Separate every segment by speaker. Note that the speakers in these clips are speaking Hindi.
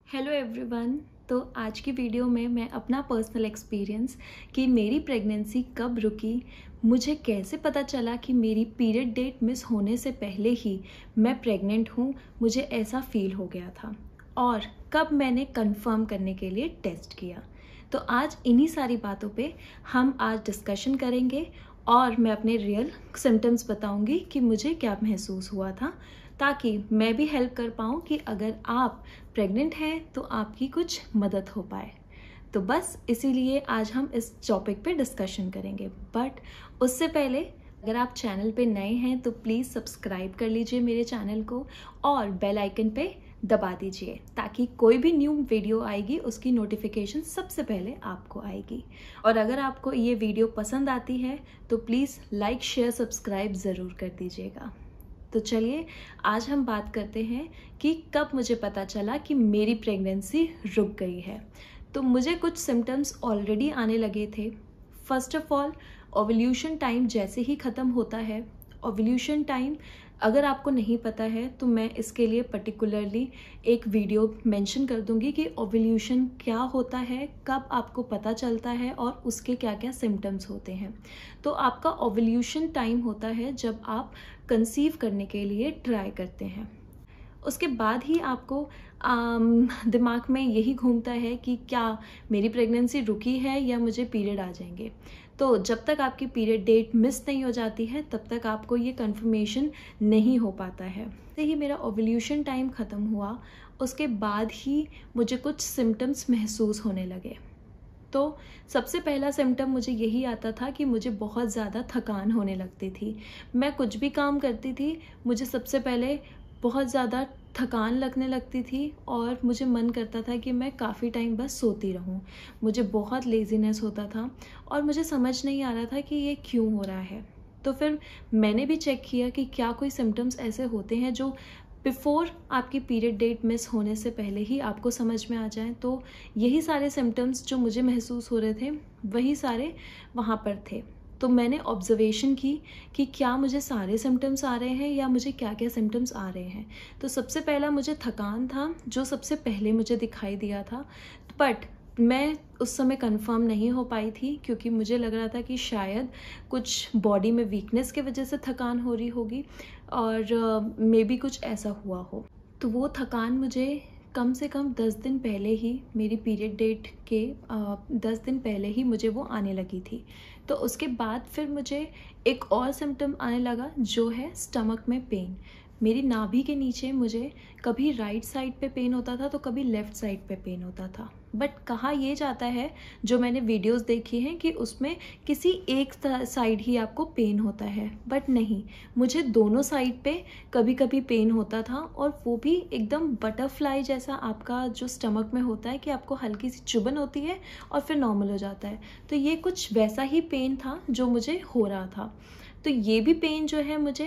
Speaker 1: Hello everyone. तो आज की वीडियो में मैं अपना पर्सनल एक्सपीरियंस कि मेरी प्रेगनेंसी कब रुकी, मुझे कैसे पता चला कि मेरी पीरियड डेट मिस होने से पहले ही मैं प्रेग्नेंट हूँ, मुझे ऐसा फील हो गया था, और कब मैंने कंफर्म करने के लिए टेस्ट किया। तो आज इन्हीं सारी बातों पे हम आज डिस्कशन करेंगे और मैं अपने रियल सिम्टम्स बताऊंगी कि मुझे क्या महसूस हुआ था, ताकि मैं भी हेल्प कर पाऊँ कि अगर आप प्रेग्नेंट हैं तो आपकी कुछ मदद हो पाए। तो बस इसीलिए आज हम इस टॉपिक पे डिस्कशन करेंगे। बट उससे पहले अगर आप चैनल पे नए हैं तो प्लीज़ सब्सक्राइब कर लीजिए मेरे चैनल को और बेल आइकन पे दबा दीजिए, ताकि कोई भी न्यू वीडियो आएगी उसकी नोटिफिकेशन सबसे पहले आपको आएगी। और अगर आपको ये वीडियो पसंद आती है तो प्लीज़ लाइक शेयर सब्सक्राइब ज़रूर कर दीजिएगा। तो चलिए आज हम बात करते हैं कि कब मुझे पता चला कि मेरी प्रेगनेंसी रुक गई है। तो मुझे कुछ सिम्टम्स ऑलरेडी आने लगे थे। First of all, ovulation time जैसे ही ख़त्म होता है, ओव्यूलेशन टाइम अगर आपको नहीं पता है तो मैं इसके लिए पर्टिकुलरली एक वीडियो मेंशन कर दूंगी कि ओव्यूलेशन क्या होता है, कब आपको पता चलता है और उसके क्या क्या सिम्टम्स होते हैं। तो आपका ओव्यूलेशन टाइम होता है जब आप कंसीव करने के लिए ट्राई करते हैं। उसके बाद ही आपको दिमाग में यही घूमता है कि क्या मेरी प्रेगनेंसी रुकी है या मुझे पीरियड आ जाएंगे। तो जब तक आपकी पीरियड डेट मिस नहीं हो जाती है तब तक आपको ये कंफर्मेशन नहीं हो पाता है। जैसे ही मेरा ओव्यूलेशन टाइम ख़त्म हुआ उसके बाद ही मुझे कुछ सिम्टम्स महसूस होने लगे। तो सबसे पहला सिम्टम मुझे यही आता था कि मुझे बहुत ज़्यादा थकान होने लगती थी। मैं कुछ भी काम करती थी, मुझे सबसे पहले बहुत ज़्यादा थकान लगने लगती थी और मुझे मन करता था कि मैं काफ़ी टाइम बस सोती रहूं। मुझे बहुत लेज़ीनेस होता था और मुझे समझ नहीं आ रहा था कि ये क्यों हो रहा है। तो फिर मैंने भी चेक किया कि क्या कोई सिम्टम्स ऐसे होते हैं जो बिफ़ोर आपकी पीरियड डेट मिस होने से पहले ही आपको समझ में आ जाएं। तो यही सारे सिम्टम्स जो मुझे महसूस हो रहे थे वही सारे वहाँ पर थे। तो मैंने ऑब्जर्वेशन की कि क्या मुझे सारे सिम्टम्स आ रहे हैं या मुझे क्या क्या सिम्टम्स आ रहे हैं। तो सबसे पहला मुझे थकान था जो सबसे पहले मुझे दिखाई दिया था, बट मैं उस समय कंफर्म नहीं हो पाई थी क्योंकि मुझे लग रहा था कि शायद कुछ बॉडी में वीकनेस की वजह से थकान हो रही होगी और मे बी कुछ ऐसा हुआ हो। तो वो थकान मुझे कम से कम 10 दिन पहले ही, मेरी पीरियड डेट के 10 दिन पहले ही मुझे वो आने लगी थी। तो उसके बाद फिर मुझे एक और सिम्टम आने लगा जो है स्टमक में पेन। मेरी नाभि के नीचे मुझे कभी राइट साइड पे पेन होता था तो कभी लेफ़्ट साइड पे पेन होता था। बट कहा ये जाता है, जो मैंने वीडियोस देखी हैं, कि उसमें किसी एक साइड ही आपको पेन होता है, बट नहीं, मुझे दोनों साइड पे कभी कभी पेन होता था। और वो भी एकदम बटरफ्लाई जैसा आपका जो स्टमक में होता है कि आपको हल्की सी चुभन होती है और फिर नॉर्मल हो जाता है। तो ये कुछ वैसा ही पेन था जो मुझे हो रहा था। तो ये भी पेन जो है मुझे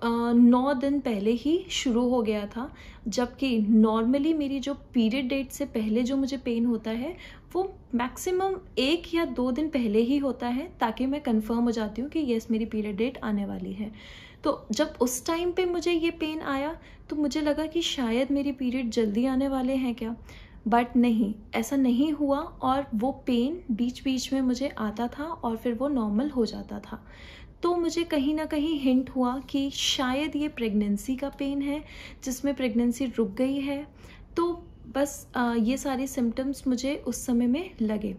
Speaker 1: 9 दिन पहले ही शुरू हो गया था, जबकि नॉर्मली मेरी जो पीरियड डेट से पहले जो मुझे पेन होता है वो मैक्सिमम 1 या 2 दिन पहले ही होता है, ताकि मैं कंफर्म हो जाती हूँ कि यस मेरी पीरियड डेट आने वाली है। तो जब उस टाइम पे मुझे ये पेन आया तो मुझे लगा कि शायद मेरी पीरियड जल्दी आने वाले हैं क्या, बट नहीं, ऐसा नहीं हुआ। और वो पेन बीच बीच में मुझे आता था और फिर वो नॉर्मल हो जाता था। तो मुझे कहीं ना कहीं हिंट हुआ कि शायद ये प्रेगनेंसी का पेन है जिसमें प्रेगनेंसी रुक गई है। तो बस ये सारे सिम्टम्स मुझे उस समय में लगे।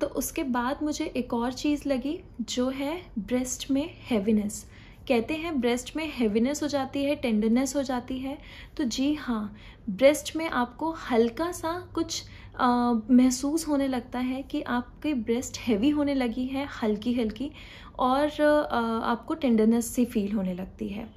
Speaker 1: तो उसके बाद मुझे एक और चीज़ लगी जो है ब्रेस्ट में हैवीनेस। कहते हैं ब्रेस्ट में हैवीनेस हो जाती है, टेंडरनेस हो जाती है। तो जी हाँ, ब्रेस्ट में आपको हल्का सा कुछ महसूस होने लगता है कि आपकी ब्रेस्ट हैवी होने लगी है, हल्की हल्की, और आपको टेंडरनेस सी फील होने लगती है।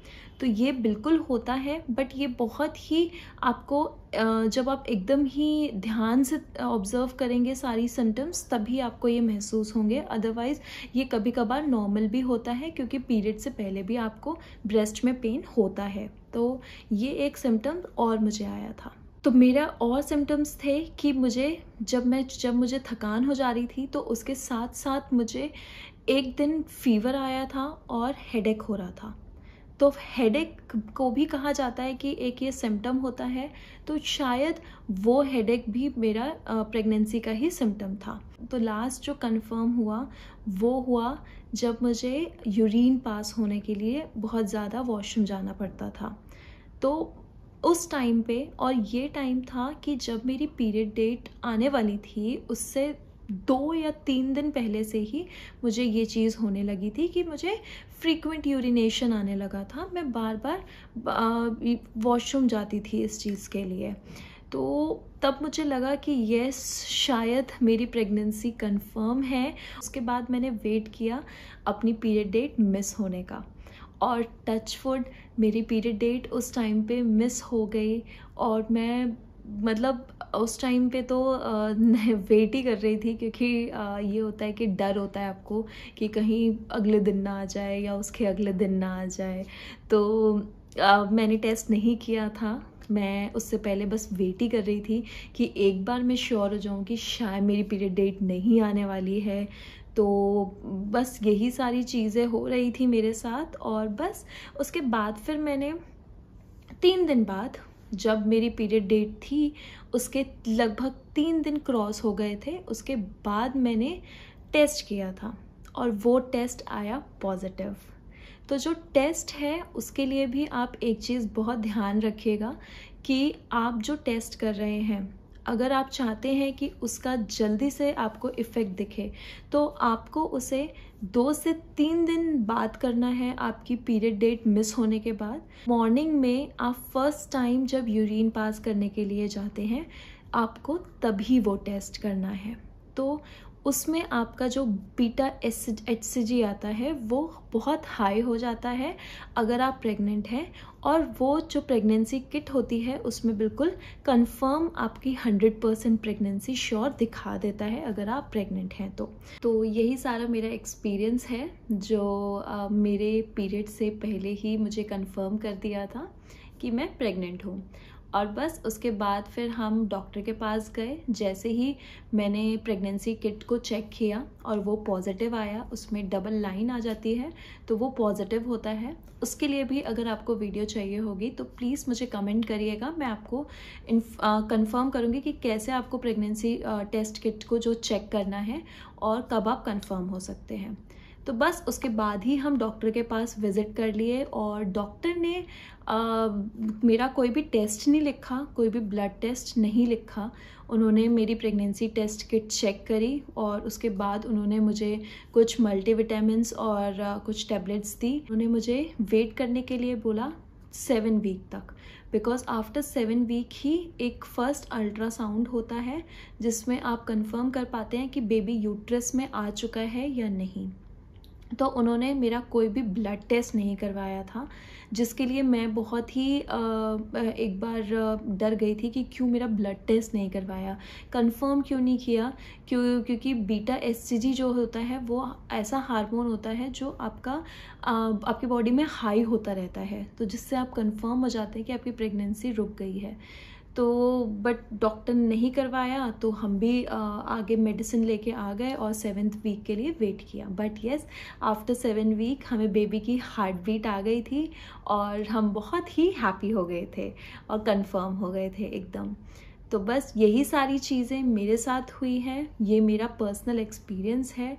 Speaker 1: तो ये बिल्कुल होता है, बट ये बहुत ही आपको जब आप एकदम ही ध्यान से ऑब्ज़र्व करेंगे सारी सिम्टम्स तभी आपको ये महसूस होंगे। अदरवाइज़ ये कभी कभार नॉर्मल भी होता है, क्योंकि पीरियड से पहले भी आपको ब्रेस्ट में पेन होता है। तो ये एक सिम्टम और मुझे आया था। तो मेरा और सिम्टम्स थे कि जब मुझे थकान हो जा रही थी तो उसके साथ साथ मुझे एक दिन फीवर आया था और हेडेक हो रहा था। तो हेडेक को भी कहा जाता है कि एक ये सिम्टम होता है, तो शायद वो हेडेक भी मेरा प्रेगनेंसी का ही सिम्टम था। तो लास्ट जो कंफर्म हुआ वो हुआ जब मुझे यूरिन पास होने के लिए बहुत ज़्यादा वॉशरूम जाना पड़ता था। तो उस टाइम पे, और ये टाइम था कि जब मेरी पीरियड डेट आने वाली थी, उससे 2 या 3 दिन पहले से ही मुझे ये चीज़ होने लगी थी कि मुझे फ्रीक्वेंट यूरिनेशन आने लगा था। मैं बार बार वॉशरूम जाती थी इस चीज़ के लिए। तो तब मुझे लगा कि यस, शायद मेरी प्रेगनेंसी कंफर्म है। उसके बाद मैंने वेट किया अपनी पीरियड डेट मिस होने का, और टच वुड मेरी पीरियड डेट उस टाइम पे मिस हो गई। और मैं मतलब उस टाइम पे तो वेट ही कर रही थी, क्योंकि ये होता है कि डर होता है आपको कि कहीं अगले दिन ना आ जाए या उसके अगले दिन ना आ जाए। तो मैंने टेस्ट नहीं किया था, मैं उससे पहले बस वेट ही कर रही थी कि एक बार मैं श्योर हो जाऊँ कि शायद मेरी पीरियड डेट नहीं आने वाली है। तो बस यही सारी चीज़ें हो रही थी मेरे साथ। और बस उसके बाद फिर मैंने 3 दिन बाद, जब मेरी पीरियड डेट थी, उसके लगभग 3 दिन क्रॉस हो गए थे, उसके बाद मैंने टेस्ट किया था और वो टेस्ट आया पॉजिटिव। तो जो टेस्ट है उसके लिए भी आप एक चीज़ बहुत ध्यान रखिएगा कि आप जो टेस्ट कर रहे हैं, अगर आप चाहते हैं कि उसका जल्दी से आपको इफ़ेक्ट दिखे, तो आपको उसे 2 से 3 दिन बाद करना है आपकी पीरियड डेट मिस होने के बाद। मॉर्निंग में आप फर्स्ट टाइम जब यूरिन पास करने के लिए जाते हैं, आपको तभी वो टेस्ट करना है। तो उसमें आपका जो बीटा HCG आता है वो बहुत हाई हो जाता है अगर आप प्रेग्नेंट हैं, और वो जो प्रेगनेंसी किट होती है उसमें बिल्कुल कंफर्म आपकी 100% प्रेगनेंसी श्योर दिखा देता है अगर आप प्रेग्नेंट हैं। तो यही सारा मेरा एक्सपीरियंस है जो मेरे पीरियड से पहले ही मुझे कंफर्म कर दिया था कि मैं प्रेग्नेंट हूँ। और बस उसके बाद फिर हम डॉक्टर के पास गए। जैसे ही मैंने प्रेगनेंसी किट को चेक किया और वो पॉजिटिव आया, उसमें डबल लाइन आ जाती है तो वो पॉजिटिव होता है। उसके लिए भी अगर आपको वीडियो चाहिए होगी तो प्लीज़ मुझे कमेंट करिएगा, मैं आपको कंफर्म करूँगी कि कैसे आपको प्रेगनेंसी टेस्ट किट को जो चेक करना है और कब आप कंफर्म हो सकते हैं। तो बस उसके बाद ही हम डॉक्टर के पास विज़िट कर लिए, और डॉक्टर ने मेरा कोई भी टेस्ट नहीं लिखा, कोई भी ब्लड टेस्ट नहीं लिखा। उन्होंने मेरी प्रेगनेंसी टेस्ट किट चेक करी और उसके बाद उन्होंने मुझे कुछ मल्टीविटामिन्स और कुछ टैबलेट्स दी। उन्होंने मुझे वेट करने के लिए बोला 7 वीक तक, बिकॉज आफ्टर 7 वीक ही एक फर्स्ट अल्ट्रासाउंड होता है जिसमें आप कंफर्म कर पाते हैं कि बेबी यूट्रस में आ चुका है या नहीं। तो उन्होंने मेरा कोई भी ब्लड टेस्ट नहीं करवाया था, जिसके लिए मैं बहुत ही एक बार डर गई थी कि क्यों मेरा ब्लड टेस्ट नहीं करवाया, कंफर्म क्यों नहीं किया। क्योंकि बीटा HCG जो होता है वो ऐसा हार्मोन होता है जो आपकी बॉडी में हाई होता रहता है, तो जिससे आप कंफर्म हो जाते हैं कि आपकी प्रेगनेंसी रुक गई है। तो बट डॉक्टर ने नहीं करवाया, तो हम भी आगे मेडिसिन लेके आ गए और 7th वीक के लिए वेट किया। बट येस, आफ्टर 7 वीक हमें बेबी की हार्ट बीट आ गई थी और हम बहुत ही हैप्पी हो गए थे और कंफर्म हो गए थे एकदम। तो बस यही सारी चीज़ें मेरे साथ हुई हैं, ये मेरा पर्सनल एक्सपीरियंस है।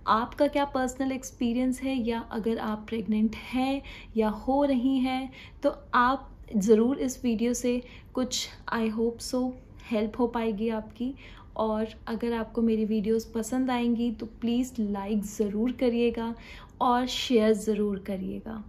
Speaker 1: आपका क्या पर्सनल एक्सपीरियंस है, या अगर आप प्रेग्नेंट हैं या हो रही हैं तो आप ज़रूर इस वीडियो से कुछ, आई होप सो, हेल्प हो पाएगी आपकी। और अगर आपको मेरी वीडियोस पसंद आएंगी तो प्लीज़ लाइक ज़रूर करिएगा और शेयर ज़रूर करिएगा।